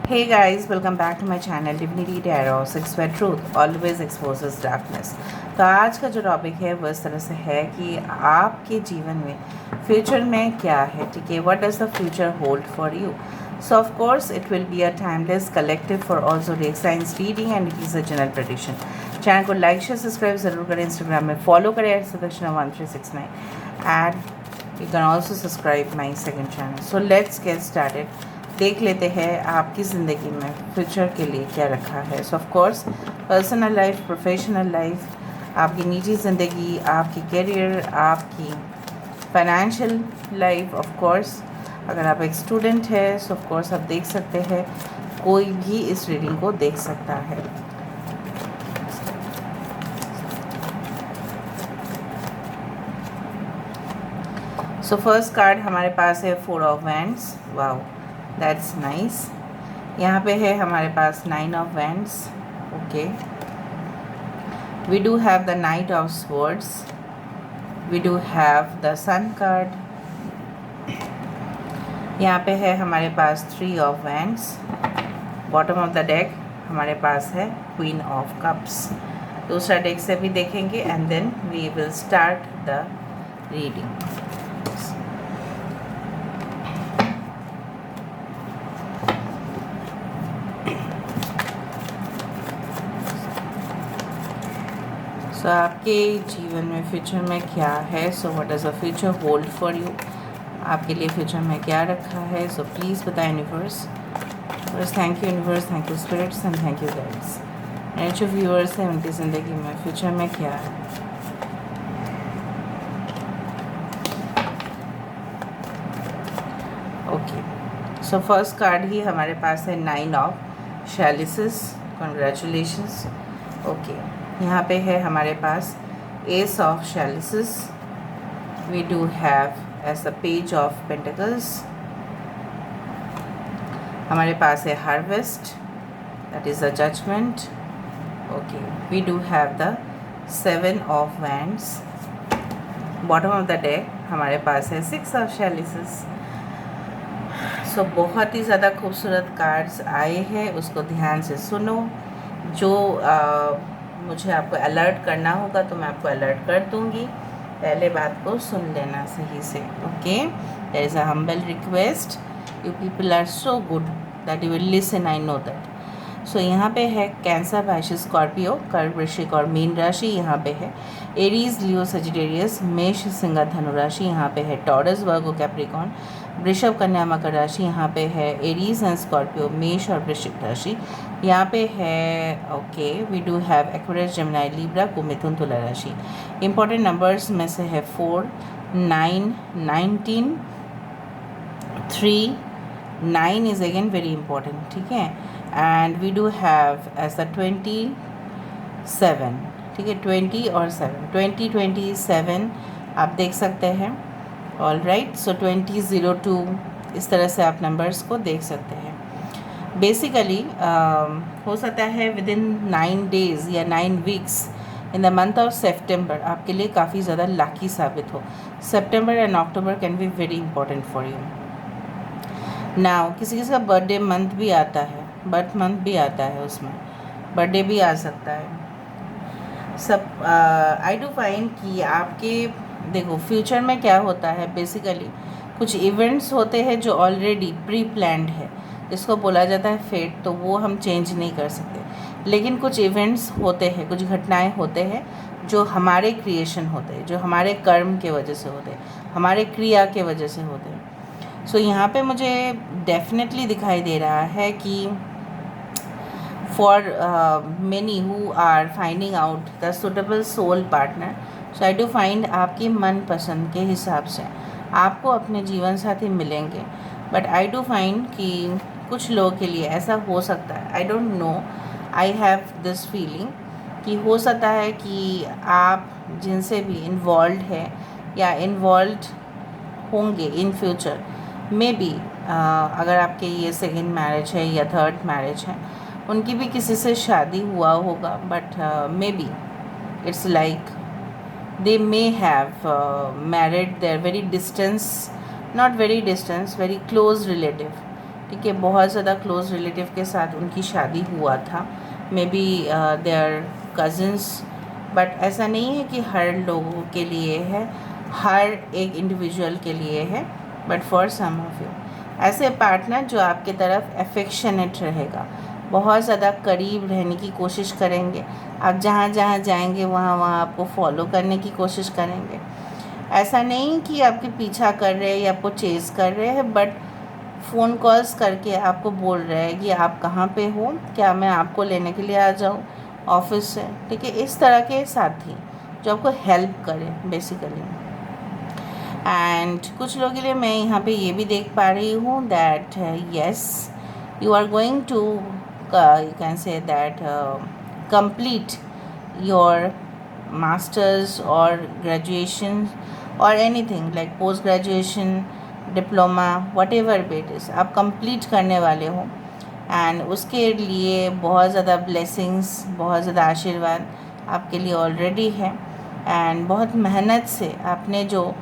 Hey guys, welcome back to my channel Divinity Tarot 6 where truth always exposes darkness। तो आज का जो topic है वो इस तरह से है कि आपके जीवन में फ्यूचर में क्या है, ठीक है। What does the future hold for you. So of course it will be a timeless collective for all zodiac science reading and it is a general prediction. Channel को लाइक शेयर सब्सक्राइब ज़रूर करें, Instagram में follow करें @Sudakshina1369 and you can also subscribe my second channel. So let's get started. देख लेते हैं आपकी ज़िंदगी में फ्यूचर के लिए क्या रखा है। सो of course personal life, professional life, आपकी निजी ज़िंदगी, आपकी करियर, आपकी फाइनेंशियल लाइफ। ऑफ कोर्स अगर आप एक स्टूडेंट है सो ऑफ कोर्स आप देख सकते हैं, कोई भी इस रीडिंग को देख सकता है। सो फर्स्ट कार्ड हमारे पास है 4 of wands. Wow, that's nice. यहाँ पे है हमारे पास 9 of wands. Okay, we do have the knight of swords, we do have the sun card. यहाँ पे है हमारे पास 3 of wands. Bottom of the deck हमारे पास है क्वीन ऑफ कप्स। दूसरा डेक से भी देखेंगे and then we will start the reading. So आपके जीवन में फ्यूचर में क्या है। So what does a future hold for you. आपके लिए फ्यूचर में क्या रखा है। सो प्लीज़ बताएं universe. First thank you universe, thank you spirits and thank you guides. And जो व्यूअर्स हैं उनकी ज़िंदगी में फ्यूचर में क्या है। ओके, सो फर्स्ट कार्ड ही हमारे पास है 9 ऑफ चैलिसेस। कॉन्ग्रेचुलेशंस। ओके, यहाँ पे है हमारे पास ace of chalices. We do have as the page of pentacles. हमारे पास है harvest, that is the judgement. Okay, we do have the 7 of wands. Bottom of the deck हमारे पास है 6 ऑफ चैलिसेस। सो बहुत ही ज़्यादा खूबसूरत कार्ड्स आए हैं, उसको ध्यान से सुनो। जो मुझे आपको अलर्ट करना होगा तो मैं आपको अलर्ट कर दूंगी, पहले बात को सुन लेना सही से। Okay, there is a humble request, you people are so good that you will listen, I know that. So यहाँ पे है कैंसर, वाइशिस, स्कॉर्पियो, कर्क, वृश्चिक और मीन राशि। यहाँ पे है एरीज, लियो, सजिटेरियस, मेष, सिंह, धनु राशि। यहाँ पे है टॉरस, वर्गो, कैप्रिकॉर्न, वृषभ, कन्या, मकर राशि। यहाँ पे है एरीज एंड स्कॉर्पियो, मेष और वृश्चिक राशि। यहाँ पे है okay, we do have Aquarius, Gemini, Libra, को मिथुन, तुला राशि। इंपॉर्टेंट नंबर्स में से है 4, 9, 19, 3, 9 इज़ अगेन वेरी इंपॉर्टेंट, ठीक है। And we do have as the 27, ठीक है, 20 और 7, 20, 27 आप देख सकते हैं। ऑल राइट, सो 2002 इस तरह से आप नंबर्स को देख सकते हैं। बेसिकली हो सकता है विद इन 9 डेज़ या 9 weeks in the month of September आपके लिए काफ़ी ज़्यादा लकी साबित हो। September and October can be very important for you. Now किसी किसी का बर्थडे मंथ भी आता है, बर्थ मंथ भी आता है, उसमें बर्थडे भी आ सकता है। सब आई डू फाइंड कि आपके देखो फ्यूचर में क्या होता है। बेसिकली कुछ इवेंट्स होते हैं जो ऑलरेडी प्री प्लान्ड है, जिसको बोला जाता है फेट, तो वो हम चेंज नहीं कर सकते। लेकिन कुछ इवेंट्स होते हैं, कुछ घटनाएं होते हैं जो हमारे क्रिएशन होते हैं, जो हमारे कर्म के वजह से होते हैं, हमारे क्रिया के वजह से होते हैं। सो यहाँ पे मुझे डेफिनेटली दिखाई दे रहा है कि for many who are finding out the suitable soul partner, so I do find आपकी मनपसंद के हिसाब से आपको अपने जीवन साथी मिलेंगे। बट आई डू फाइंड कि कुछ लोगों के लिए ऐसा हो सकता है, I don't know, I have this feeling कि हो सकता है कि आप जिनसे भी इन्वॉल्व है या इन्वॉल्व होंगे इन फ्यूचर, मे बी अगर आपके ये सेकेंड मैरिज है या थर्ड मैरिज है, उनकी भी किसी से शादी हुआ होगा। But may be it's like they may have married their very distance, not very distance, very close relative, ठीक है, बहुत ज़्यादा क्लोज़ रिलेटिव के साथ उनकी शादी हुआ था, maybe they are cousins, but ऐसा नहीं है कि हर लोगों के लिए है, हर एक इंडिविजुअल के लिए है, but for some of you ऐसे पार्टनर जो आपके तरफ अफेक्शनेट रहेगा, बहुत ज़्यादा करीब रहने की कोशिश करेंगे, आप जहाँ जहाँ जाएंगे वहाँ वहाँ आपको फॉलो करने की कोशिश करेंगे। ऐसा नहीं कि आपके पीछा कर रहे हैं या आपको चेज़ कर रहे हैं, बट फ़ोन कॉल्स करके आपको बोल रहे हैं कि आप कहाँ पे हो, क्या मैं आपको लेने के लिए आ जाऊँ ऑफिस से, ठीक है। इस तरह के साथी जो आपको हेल्प करें बेसिकली। एंड कुछ लोगों के लिए मैं यहाँ पे ये भी देख पा रही हूँ that yes you are going to you can say that complete your masters और ग्रेजुएशन और anything like post graduation, diploma, whatever it is, आप कंप्लीट करने वाले हो। एंड उसके लिए बहुत ज़्यादा ब्लेसिंग्स, बहुत ज़्यादा आशीर्वाद आपके लिए ऑलरेडी है। एंड बहुत मेहनत से आपने जो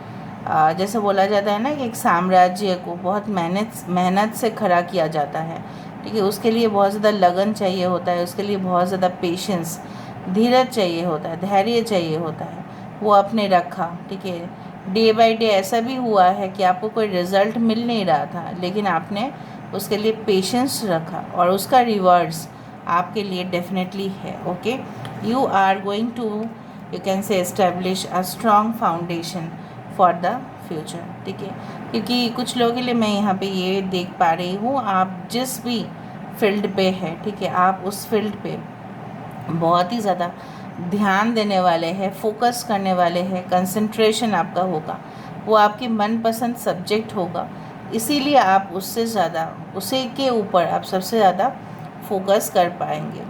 जैसे बोला जाता है ना कि एक साम्राज्य को बहुत मेहनत से खड़ा किया जाता है, ठीक है। उसके लिए बहुत ज़्यादा लगन चाहिए होता है, उसके लिए बहुत ज़्यादा पेशेंस, धीरज चाहिए होता है, धैर्य चाहिए होता है, वो आपने रखा, ठीक है। डे बाय डे ऐसा भी हुआ है कि आपको कोई रिज़ल्ट मिल नहीं रहा था, लेकिन आपने उसके लिए पेशेंस रखा और उसका रिवॉर्ड्स आपके लिए डेफिनेटली है। Okay, you are going to you can say establish a strong foundation for the future, ठीक है। क्योंकि कुछ लोगों के लिए मैं यहाँ पे ये देख पा रही हूँ, आप जिस भी फील्ड पे है, ठीक है, आप उस फील्ड पे बहुत ही ज़्यादा ध्यान देने वाले हैं, फोकस करने वाले हैं, कंसंट्रेशन आपका होगा, वो आपकी मनपसंद सब्जेक्ट होगा, इसीलिए आप उससे ज़्यादा उसी के ऊपर आप सबसे ज़्यादा फोकस कर पाएंगे।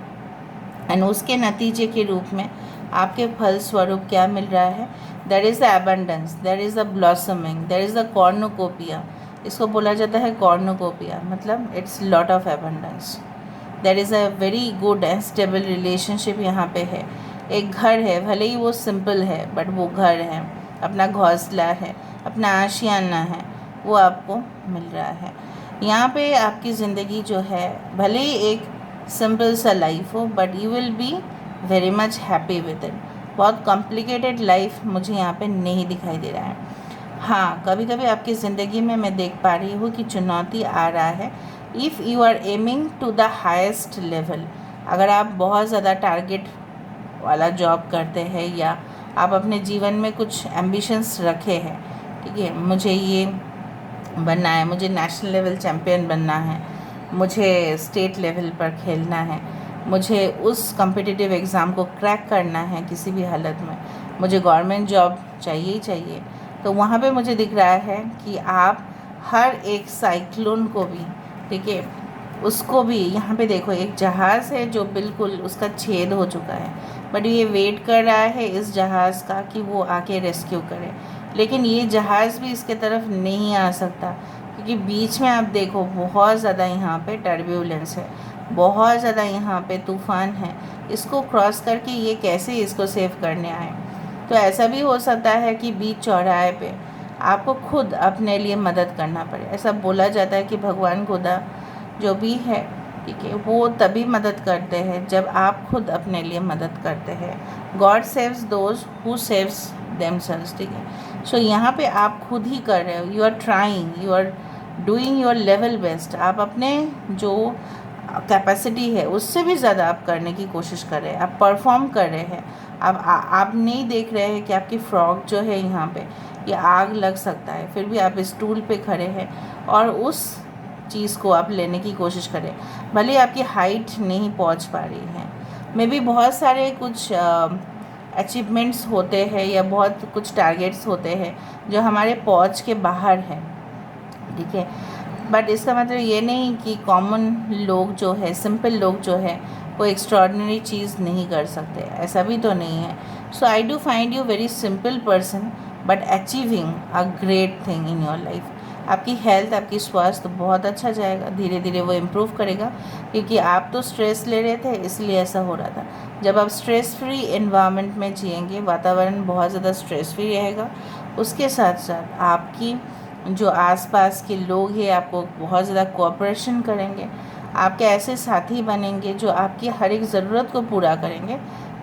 एंड उसके नतीजे के रूप में आपके फल स्वरूप क्या मिल रहा है, there is the abundance, there is the blossoming, there is the cornucopia. इसको बोला जाता है कॉर्नुकोपिया, मतलब it's lot of abundance. There is a very good and stable relationship यहाँ पे है। एक घर है, भले ही वो सिंपल है, बट वो घर है, अपना घोंसला है, अपना आशियाना है, वो आपको मिल रहा है। यहाँ पे आपकी ज़िंदगी जो है, भले ही एक सिंपल सा लाइफ हो, but you will be very much happy with it. बहुत कॉम्प्लिकेटेड लाइफ मुझे यहाँ पे नहीं दिखाई दे रहा है। हाँ, कभी कभी आपकी ज़िंदगी में मैं देख पा रही हूँ कि चुनौती आ रहा है। If you are aiming to the highest level, अगर आप बहुत ज़्यादा टारगेट वाला जॉब करते हैं या आप अपने जीवन में कुछ एम्बिशंस रखे हैं, ठीक है, मुझे ये बनना है, मुझे नेशनल लेवल चैम्पियन बनना है, मुझे स्टेट लेवल पर खेलना है, मुझे उस कॉम्पिटिटिव एग्ज़ाम को क्रैक करना है किसी भी हालत में, मुझे गवर्नमेंट जॉब चाहिए ही चाहिए, तो वहाँ पे मुझे दिख रहा है कि आप हर एक साइक्लोन को भी, ठीक है, उसको भी, यहाँ पे देखो एक जहाज़ है जो बिल्कुल उसका छेद हो चुका है, बट ये वेट कर रहा है इस जहाज़ का कि वो आके रेस्क्यू करे, लेकिन ये जहाज़ भी इसके तरफ नहीं आ सकता क्योंकि बीच में आप देखो बहुत ज़्यादा यहाँ पे टर्ब्यूलेंस है, बहुत ज़्यादा यहाँ पे तूफ़ान है, इसको क्रॉस करके ये कैसे इसको सेव करने आए। तो ऐसा भी हो सकता है कि बीच चौराहे पे आपको खुद अपने लिए मदद करना पड़े। ऐसा बोला जाता है कि भगवान खुदा जो भी है, ठीक है, वो तभी मदद करते हैं जब आप खुद अपने लिए मदद करते हैं। God saves those who saves themselves, ठीक है। सो यहाँ पे आप खुद ही कर रहे हो, you are trying, you are doing your level best, आप अपने जो कैपेसिटी है उससे भी ज़्यादा आप करने की कोशिश कर रहे हैं, आप परफॉर्म कर रहे हैं। आप नहीं देख रहे हैं कि आपकी फ्रॉक जो है यहाँ पे ये आग लग सकता है, फिर भी आप स्टूल पे खड़े हैं और उस चीज़ को आप लेने की कोशिश करें, भले आपकी हाइट नहीं पहुँच पा रही है। मे भी बहुत सारे कुछ अचीवमेंट्स होते हैं या बहुत कुछ टारगेट्स होते हैं जो हमारे पहुँच के बाहर हैं, ठीक है, बट इसका मतलब ये नहीं कि कॉमन लोग जो है, सिंपल लोग जो है, वो एक्स्ट्रॉर्डिनरी चीज़ नहीं कर सकते, ऐसा भी तो नहीं है। So I do find you very simple person but achieving a great thing in your life. आपकी हेल्थ, आपकी स्वास्थ्य बहुत अच्छा जाएगा, धीरे धीरे वो इम्प्रूव करेगा, क्योंकि आप तो स्ट्रेस ले रहे थे इसलिए ऐसा हो रहा था। जब आप स्ट्रेस फ्री एनवायरनमेंट में जिएंगे, वातावरण बहुत ज़्यादा स्ट्रेस फ्री रहेगा, उसके साथ साथ आपकी जो आसपास के लोग हैं आपको बहुत ज़्यादा कोऑपरेशन करेंगे, आपके ऐसे साथी बनेंगे जो आपकी हर एक ज़रूरत को पूरा करेंगे,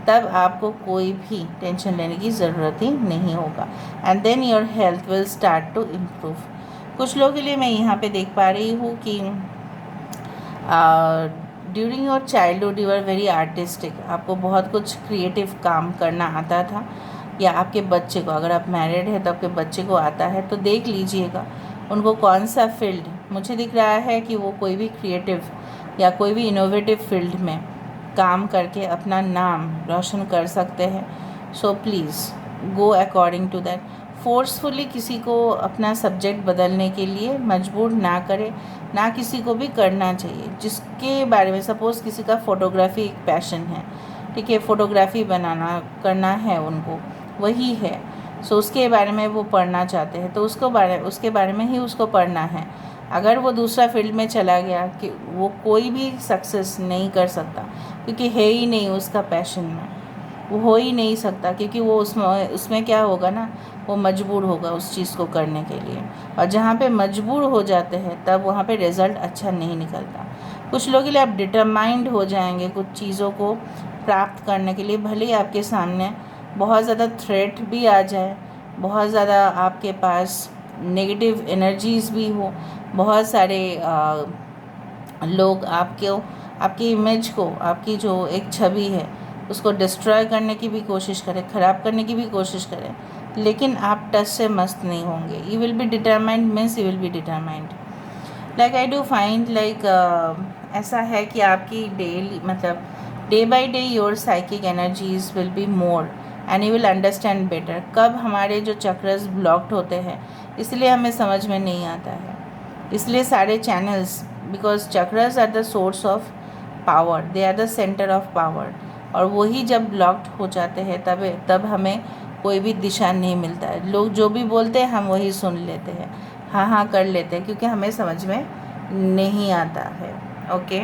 तब आपको कोई भी टेंशन लेने की ज़रूरत ही नहीं होगा। And then your health will start to improve. कुछ लोगों के लिए मैं यहाँ पे देख पा रही हूँ कि during your childhood you are very artistic, आपको बहुत कुछ क्रिएटिव काम करना आता था, या आपके बच्चे को, अगर आप मैरिड है तो आपके बच्चे को आता है, तो देख लीजिएगा उनको कौन सा फील्ड, मुझे दिख रहा है कि वो कोई भी क्रिएटिव या कोई भी इनोवेटिव फील्ड में काम करके अपना नाम रोशन कर सकते हैं। So please go according to that. Forcefully किसी को अपना सब्जेक्ट बदलने के लिए मजबूर ना करें, ना किसी को भी करना चाहिए। जिसके बारे में, सपोज़ किसी का फ़ोटोग्राफी एक पैशन है, ठीक है, फ़ोटोग्राफी बनाना करना है उनको, वही है, सो उसके बारे में वो पढ़ना चाहते हैं, तो उसके बारे में ही उसको पढ़ना है। अगर वो दूसरा फील्ड में चला गया कि वो कोई भी सक्सेस नहीं कर सकता, क्योंकि है ही नहीं उसका पैशन में, वो हो ही नहीं सकता, क्योंकि वो उसमें क्या होगा ना, वो मजबूर होगा उस चीज़ को करने के लिए। और जहाँ पे मजबूर हो जाते हैं तब वहाँ पे रिज़ल्ट अच्छा नहीं निकलता। कुछ लोगों के लिए आप डिटरमाइंड हो जाएंगे कुछ चीज़ों को प्राप्त करने के लिए, भले ही आपके सामने बहुत ज़्यादा थ्रेट भी आ जाए, बहुत ज़्यादा आपके पास नेगेटिव एनर्जीज़ भी हो, बहुत सारे लोग आपकी इमेज को, आपकी जो एक छवि है उसको डिस्ट्रॉय करने की भी कोशिश करें, ख़राब करने की भी कोशिश करें, लेकिन आप टच से मस्त नहीं होंगे। You will be determined means you will be determined. Like I do find like ऐसा है कि आपकी डेली, मतलब day by day your psychic energies will be more and you will understand better. कब हमारे जो चक्रस ब्लॉक्ड होते हैं, इसलिए हमें समझ में नहीं आता है, इसलिए सारे channels, because chakras are the source of power, they are the centre of power, और वही जब ब्लॉक्ड हो जाते हैं तब हमें कोई भी दिशा नहीं मिलता है। लोग जो भी बोलते हैं हम वही सुन लेते हैं, हाँ हाँ कर लेते हैं, क्योंकि हमें समझ में नहीं आता है। Okay,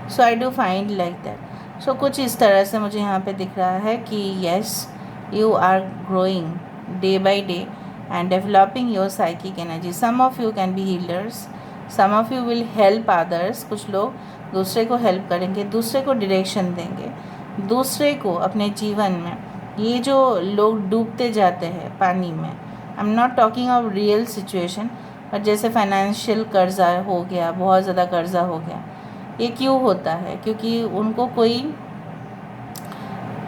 so I do find like that. So कुछ इस तरह से मुझे यहाँ पे दिख रहा है कि yes, you are growing day by day and developing your psychic energy. Some of you can be healers, some of you will help others. कुछ लोग दूसरे को हेल्प करेंगे, दूसरे को डायरेक्शन देंगे, दूसरे को अपने जीवन में। ये जो लोग डूबते जाते हैं पानी में, I am not talking of real situation, पर जैसे फाइनेंशियल कर्जा हो गया, बहुत ज़्यादा कर्जा हो गया, ये क्यों होता है? क्योंकि उनको कोई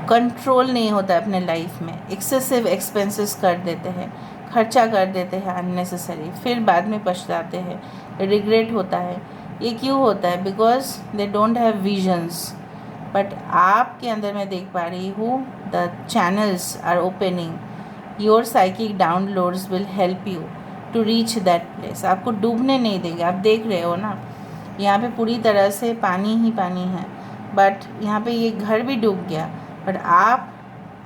कंट्रोल नहीं होता है अपने लाइफ में, एक्सेसिव एक्सपेंसेस कर देते हैं, खर्चा कर देते हैं अननेसेसरी, फिर बाद में पछताते हैं, रिग्रेट होता है। ये क्यों होता है? Because they don't have visions. But आपके अंदर मैं देख पा रही हूँ the channels are opening, your psychic downloads will help you to reach that place. आपको डूबने नहीं देंगे। आप देख रहे हो ना, यहाँ पे पूरी तरह से पानी ही पानी है, बट यहाँ पे ये घर भी डूब गया, बट आप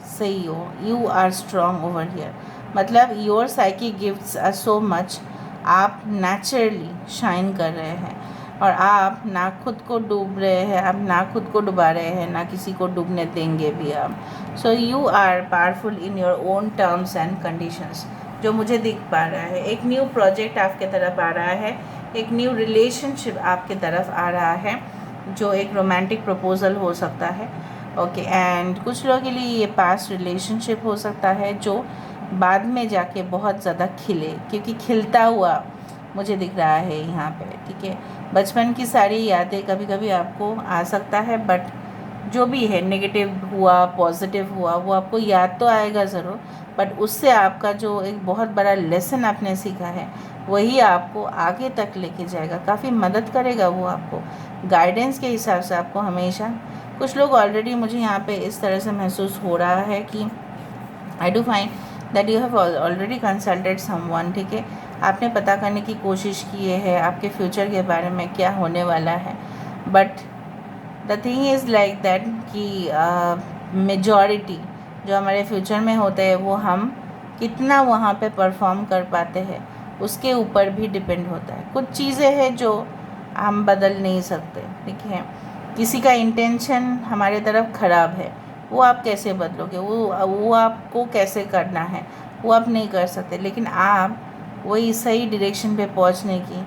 सही हो, you are strong over here. मतलब your psychic gifts are so much, आप नेचुरली शाइन कर रहे हैं, और आप ना खुद को डूब रहे हैं, आप ना खुद को डुबा रहे हैं, ना किसी को डूबने देंगे भी आप। So you are powerful in your own terms and conditions. जो मुझे दिख पा रहा है, एक न्यू प्रोजेक्ट आपके तरफ आ रहा है, एक न्यू रिलेशनशिप आपके तरफ आ रहा है, जो एक रोमांटिक प्रपोजल हो सकता है। ओके, एंड कुछ लोगों के लिए ये पास्ट रिलेशनशिप हो सकता है जो बाद में जाके बहुत ज़्यादा खिले, क्योंकि खिलता हुआ मुझे दिख रहा है यहाँ पे। ठीक है, बचपन की सारी यादें कभी कभी आपको आ सकता है, बट जो भी है, नेगेटिव हुआ पॉजिटिव हुआ, वो आपको याद तो आएगा ज़रूर, बट उससे आपका जो एक बहुत बड़ा लेसन आपने सीखा है, वही आपको आगे तक लेके जाएगा, काफ़ी मदद करेगा वो आपको, गाइडेंस के हिसाब से आपको हमेशा। कुछ लोग ऑलरेडी, मुझे यहाँ पे इस तरह से महसूस हो रहा है कि आई do find that you have already consulted someone. ठीक है, आपने पता करने की कोशिश की है आपके फ्यूचर के बारे में क्या होने वाला है, but the thing is like that कि मेजॉरिटी जो हमारे फ्यूचर में होते हैं वो हम कितना वहाँ पे परफॉर्म कर पाते हैं उसके ऊपर भी डिपेंड होता है। कुछ चीज़ें हैं जो हम बदल नहीं सकते। ठीक है, किसी का इंटेंशन हमारे तरफ ख़राब है, वो आप कैसे बदलोगे? वो आपको कैसे करना है वो आप नहीं कर सकते, लेकिन आप वही सही डायरेक्शन पे पहुंचने की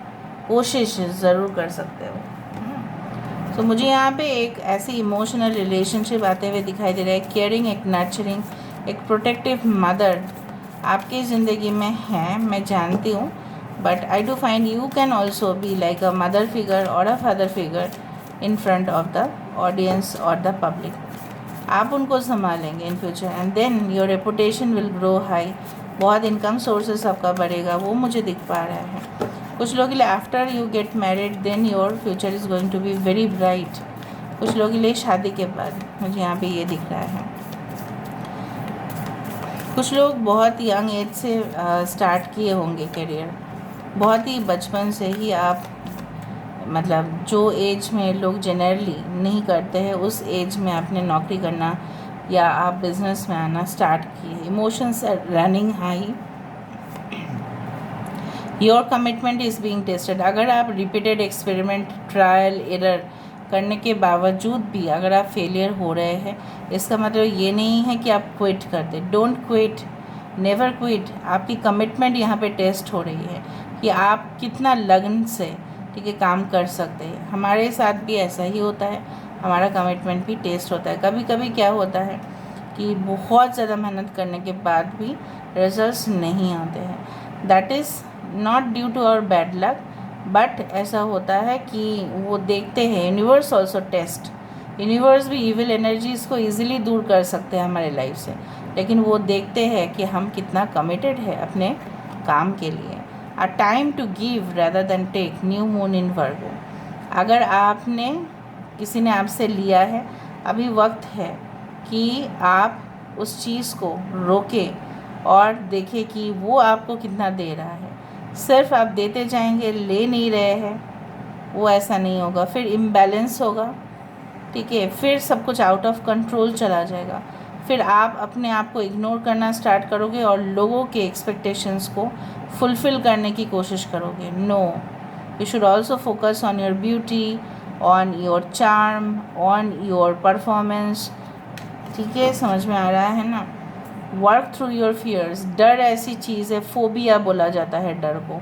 कोशिश ज़रूर कर सकते हो। तो मुझे यहाँ पे एक ऐसी इमोशनल रिलेशनशिप आते हुए दिखाई दे रहा है। केयरिंग, एक नर्चरिंग, एक प्रोटेक्टिव मदर आपकी ज़िंदगी में है, मैं जानती हूँ। But I do find you can also be like a mother figure और a father figure in front of the audience और द पब्लिक। आप उनको संभालेंगे in future and then your reputation will grow high. बहुत income sources आपका बढ़ेगा, वो मुझे दिख पा रहा है। कुछ लोगों के लिए after you get married then your future is going to be very bright. कुछ लोगों के लिए शादी के बाद मुझे यहाँ पे ये दिख रहा है। कुछ लोग बहुत यंग एज से स्टार्ट किए होंगे करियर, बहुत ही बचपन से ही आप, मतलब जो एज में लोग जनरली नहीं करते हैं उस एज में आपने नौकरी करना या आप बिज़नेस में आना स्टार्ट किए। Emotions are running high, your commitment is being tested. अगर आप रिपीटेड एक्सपेरिमेंट, ट्रायल एरर करने के बावजूद भी अगर आप फेलियर हो रहे हैं, इसका मतलब ये नहीं है कि आप क्विट कर दें। Don't quit, never quit. आपकी कमिटमेंट यहाँ पे टेस्ट हो रही है कि आप कितना लगन से, ठीक है, काम कर सकते हैं। हमारे साथ भी ऐसा ही होता है, हमारा कमिटमेंट भी टेस्ट होता है। कभी कभी क्या होता है कि बहुत ज़्यादा मेहनत करने के बाद भी रिजल्ट्स नहीं आते हैं। That is not due to our bad luck, but ऐसा होता है कि वो देखते हैं, यूनिवर्स ऑल्सो टेस्ट। यूनिवर्स भी इविल एनर्जीज़ को ईजिली दूर कर सकते हैं हमारे लाइफ से, लेकिन वो देखते हैं कि हम कितना कमिटेड है अपने काम के लिए। A time to give rather than take, new moon in Virgo. अगर आपने, किसी ने आपसे लिया है, अभी वक्त है कि आप उस चीज़ को रोकें और देखें कि वो आपको कितना दे रहा है। सिर्फ आप देते जाएंगे, ले नहीं रहे हैं, वो ऐसा नहीं होगा। फिर इम्बैलेंस होगा, ठीक है, फिर सब कुछ आउट ऑफ कंट्रोल चला जाएगा। फिर आप अपने आप को इग्नोर करना स्टार्ट करोगे और लोगों के एक्सपेक्टेशंस को फुलफ़िल करने की कोशिश करोगे। No, you should also focus on your beauty, on your charm, on your performance. ठीक है, समझ में आ रहा है ना? Work through your fears. डर ऐसी चीज़ है, फोबिया बोला जाता है डर को।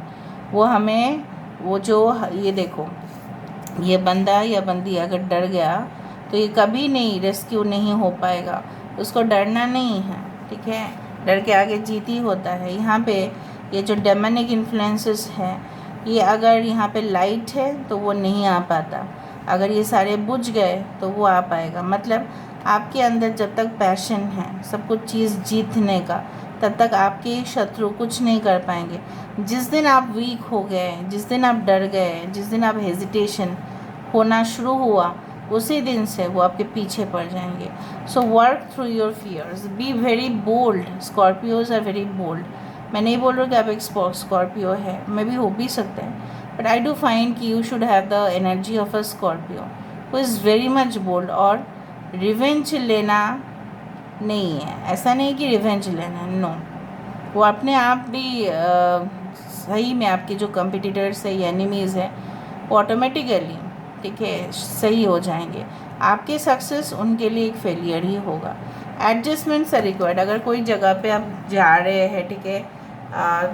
वो हमें, वो जो, ये देखो, ये बंदा या बंदी अगर डर गया तो ये कभी नहीं रेस्क्यू नहीं हो पाएगा। उसको डरना नहीं है, ठीक है, डर के आगे जीत ही होता है। यहाँ पे ये जो डेमोनिक इन्फ्लुएंसेस है, ये अगर यहाँ पे लाइट है तो वो नहीं आ पाता, अगर ये सारे बुझ गए तो वो आ पाएगा। मतलब आपके अंदर जब तक पैशन है सब कुछ चीज़ जीतने का, तब तक आपके शत्रु कुछ नहीं कर पाएंगे। जिस दिन आप वीक हो गए, जिस दिन आप डर गए, जिस दिन आप हेजिटेशन होना शुरू हुआ, उसी दिन से वो आपके पीछे पड़ जाएंगे। So work through your fears, be very bold. Scorpios are very bold. मैं नहीं बोल रहा कि आप एक स्कॉर्पियो है, मे भी हो भी सकते हैं, बट आई डू फाइंड कि you should have the energy of a Scorpio who is very much bold. और रिवेंज लेना नहीं है, ऐसा नहीं कि रिवेंज लेना है, नो। वो अपने आप भी सही में आपके जो कम्पिटिटर्स है या एनिमीज़ है, वो ऑटोमेटिकली, ठीक है, सही हो जाएंगे। आपके सक्सेस उनके लिए एक फेलियर ही होगा। Adjustments are required. अगर कोई जगह पे आप जा रहे हैं, ठीक है,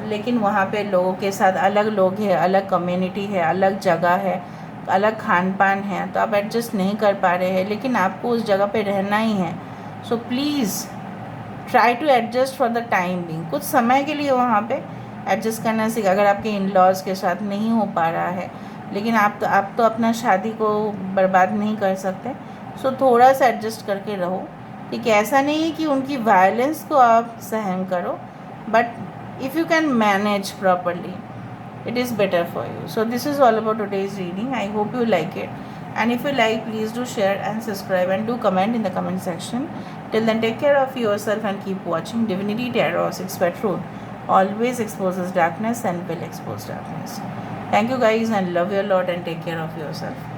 लेकिन वहाँ पे लोगों के साथ अलग लोग हैं, अलग कम्युनिटी है, अलग जगह है, अलग खान पान है, तो आप एडजस्ट नहीं कर पा रहे हैं, लेकिन आपको उस जगह पे रहना ही है। So please try to adjust for the time being. कुछ समय के लिए वहाँ पे एडजस्ट करना सीख। अगर आपके इन लॉज के साथ नहीं हो पा रहा है, लेकिन आप तो अपना शादी को बर्बाद नहीं कर सकते, सो थोड़ा सा एडजस्ट करके रहो, ठीक है। ऐसा नहीं है कि उनकी वायलेंस को आप सहन करो, but if you can manage properly, it is better for you. So this is all about today's reading. I hope you like it, and if you like, please do share and subscribe and do comment in the comment section. Till then, take care of yourself and keep watching Divinity Tarot 6 Patrol. Always exposes darkness and will expose darkness. Thank you guys, and love your lot and take care of yourself.